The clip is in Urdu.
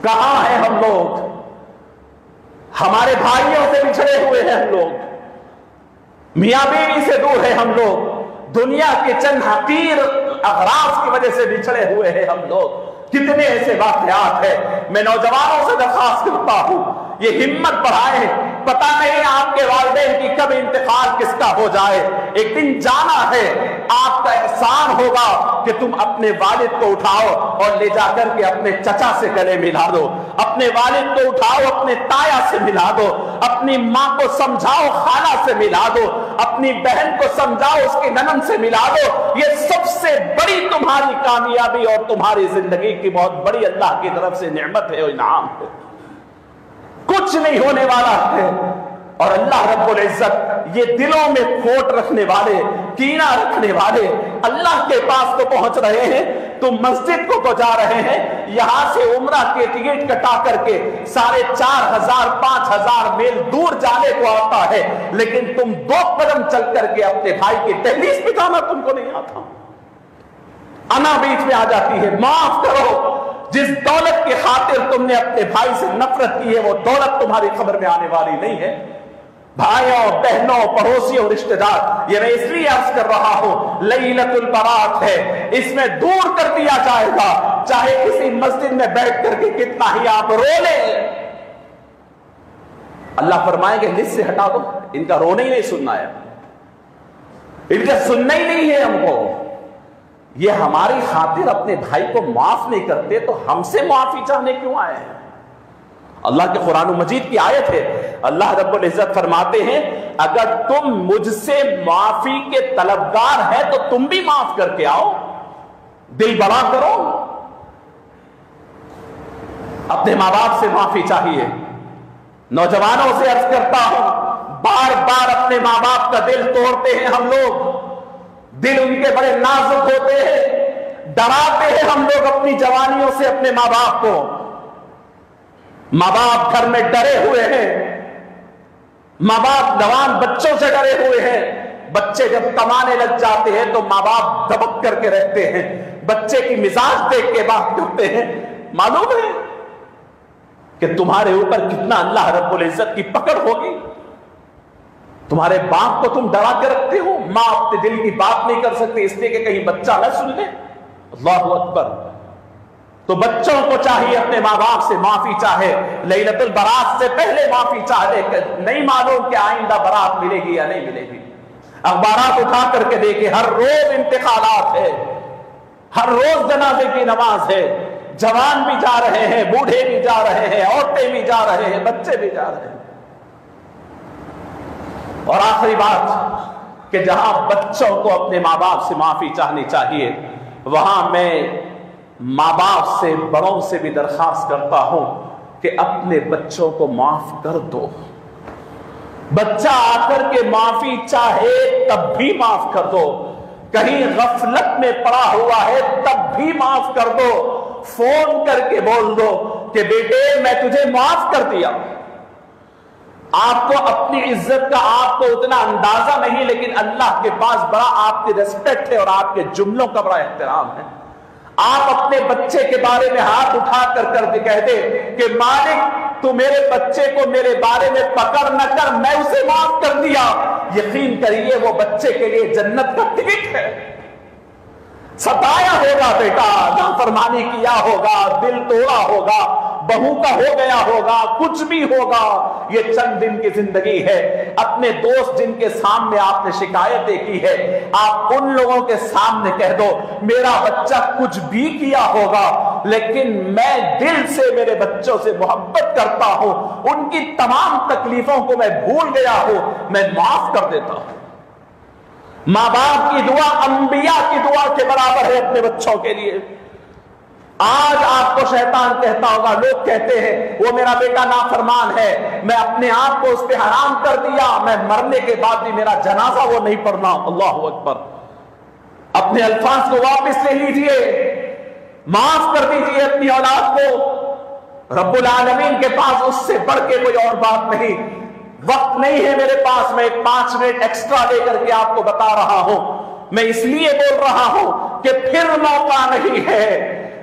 کہاں ہیں ہم لوگ؟ ہمارے بھائیوں سے بچھڑے ہوئے ہیں ہم لوگ، میاں بیوی سے دور ہیں ہم لوگ، دنیا کے چند حقیر اغراض کی وجہ سے بچھڑے ہوئے ہیں ہم لوگ۔ کتنے ایسے واقعات ہیں۔ میں نوجوانوں سے درخواست کرتا ہوں، یہ ہمت بڑھائیں، پتہ نہیں آپ کے والدین کی کب انتقال کس کا ہو جائے، ایک دن جانا ہے۔ آپ کا احسان ہوگا کہ تم اپنے والد کو اٹھاؤ اور لے جا کر کے اپنے چچا سے گلے ملا دو، اپنے والد کو اٹھاؤ اپنے تایا سے ملا دو، اپنی ماں کو سمجھاؤ خالہ سے ملا دو، اپنی بہن کو سمجھاؤ اس کی ننند سے ملا دو۔ یہ سب سے بڑی تمہاری کامیابی اور تمہاری زندگی کی بہت بڑی اللہ کی طرف سے نعمت ہے اور انعام ہے۔ کچھ نہیں ہونے والا ہے، اور اللہ رب العزت یہ دلوں میں کھوٹ رکھنے والے، کینہ رکھنے والے اللہ کے پاس تو پہنچ رہے ہیں، تم مسجد کو تو جا رہے ہیں، یہاں سے عمرہ کے ٹکٹ کٹا کر کے 4,500 5,000 میل دور جانے کو آتا ہے، لیکن تم 2 قدم چل کر کے اپنے بھائی کی دہلیز پہ جانا تم کو نہیں آتا۔ انا بیچ میں آ جاتی ہے، معاف کرو۔ جس دولت کی خاطر تم نے اپنے بھائی سے نفرت کی ہے وہ دولت تمہاری قبر میں آنے والی نہیں ہے۔ بھائیوں، بہنوں، پڑوسیوں، رشتہ دار، یہ میں اس لیے عرض کر رہا ہوں، لیلۃ البرات ہے، اس میں دور کر دیا جائے گا، چاہے کسی مسجد میں بیٹھ کر کے کتنا ہی آپ رو لیں۔ اللہ فرمائیں گے لسٹ سے ہٹا دو، ان کا رونا ہی نہیں سننا ہے، ان کا سننا ہی نہیں ہے ہم کو۔ یہ ہماری خاطر اپنے بھائی کو معاف نہیں کرتے تو ہم سے معافی چاہنے کیوں آئے ہیں؟ اللہ کے قرآن مجید کی آیت ہے، اللہ رب العزت فرماتے ہیں اگر تم مجھ سے معافی کے طلبگار ہیں تو تم بھی معاف کر کے آؤ، دل بڑا کرو۔ اپنے ماں باپ سے معافی چاہیے۔ نوجوانوں سے عرض کرتا ہوں، بار بار اپنے ماں باپ کا دل توڑتے ہیں ہم لوگ، دل ان کے بڑے نازک ہوتے ہیں، ڈراتے ہیں ہم لوگ اپنی جوانیوں سے اپنے ماں باپ کو۔ ماں باپ گھر میں ڈرے ہوئے ہیں، ماں باپ جوان بچوں سے ڈرے ہوئے ہیں۔ بچے جب کمانے لگ جاتے ہیں تو ماں باپ دبک کر کے رہتے ہیں، بچے کی مزاج دیکھ کے بات کرتے ہیں۔ معلوم ہے کہ تمہارے اوپر کتنا اللہ رب العزت کی پکڑ ہوگی۔ تمہارے باپ کو تم ڈرا کے رکھتے ہو، ماں اپنے دل کی بات نہیں کر سکتی اس لیے کہ کہیں بچہ نہ سن لے۔ اللہ اکبر۔ تو بچوں کو چاہیے اپنے ماں باپ سے معافی چاہے، لیلۃ البرات سے پہلے معافی چاہے، نہیں معلوم کہ آئندہ برات ملے گی یا نہیں ملے گی۔ اخبارات اٹھا کر کے دیکھیں، ہر روز انتقالات ہے، ہر روز جنازے کی نماز ہے، جوان بھی جا رہے ہیں، بوڑھے بھی جا رہے ہیں، عورتیں بھی جا رہے ہیں، بچے بھی جا رہے ہیں۔ اور آخری بات کہ جہاں بچوں کو اپنے ماں باپ سے معافی چاہنی چاہیے، وہاں میں ماں باپ سے، بڑوں سے بھی درخواست کرتا ہوں کہ اپنے بچوں کو معاف کر دو۔ بچہ آ کر کے معافی چاہے تب بھی معاف کر دو، کہیں غفلت میں پڑا ہوا ہے تب بھی معاف کر دو، فون کر کے بول دو کہ بیٹے میں تجھے معاف کر دیا۔ آپ کو اپنی عزت کا آپ کو اتنا اندازہ نہیں، لیکن اللہ کے پاس بڑا آپ کی ریسپیکٹ ہے اور آپ کے جملوں کا بڑا احترام ہے۔ آپ اپنے بچے کے بارے میں ہاتھ اٹھا کر کے کہہ دے کہ مالک تو میرے بچے کو میرے بارے میں پکڑ نہ کر، میں اسے معاف کر دیا، یقین کریے وہ بچے کے لیے جنت کا ٹکٹ ہے۔ ستایا ہوگا بیٹا، نافرمانی کیا ہوگا، دل توڑا ہوگا، بہو کا ہو گیا ہوگا، کچھ بھی ہوگا، یہ چند دن کی زندگی ہے۔ اپنے دوست جن کے سامنے آپ نے شکایتیں کی ہے، آپ ان لوگوں کے سامنے کہہ دو میرا بچہ کچھ بھی کیا ہوگا لیکن میں دل سے میرے بچوں سے محبت کرتا ہوں، ان کی تمام تکلیفوں کو میں بھول گیا ہوں، میں معاف کر دیتا ہوں۔ ماں باپ کی دعا انبیاء کی دعا کے برابر ہے اپنے بچوں کے لیے۔ آج آپ کو شیطان کہتا ہوگا، لوگ کہتے ہیں وہ میرا بیٹا نافرمان ہے، میں اپنے آپ کو اس پہ حرام کر دیا، میں مرنے کے بعد بھی میرا جنازہ وہ نہیں پڑھنا۔ اللہ اکبر۔ اپنے الفاظ کو واپس لے لیجئے، معاف کر دیجئے اپنی اولاد کو۔ رب العالمین کے پاس اس سے بڑھ کے کوئی اور بات نہیں۔ وقت نہیں ہے میرے پاس، میں 5 منٹ ایکسٹرا لے کر کے آپ کو بتا رہا ہوں، میں اس لیے بول رہا ہوں کہ پھر موقع نہیں ہے،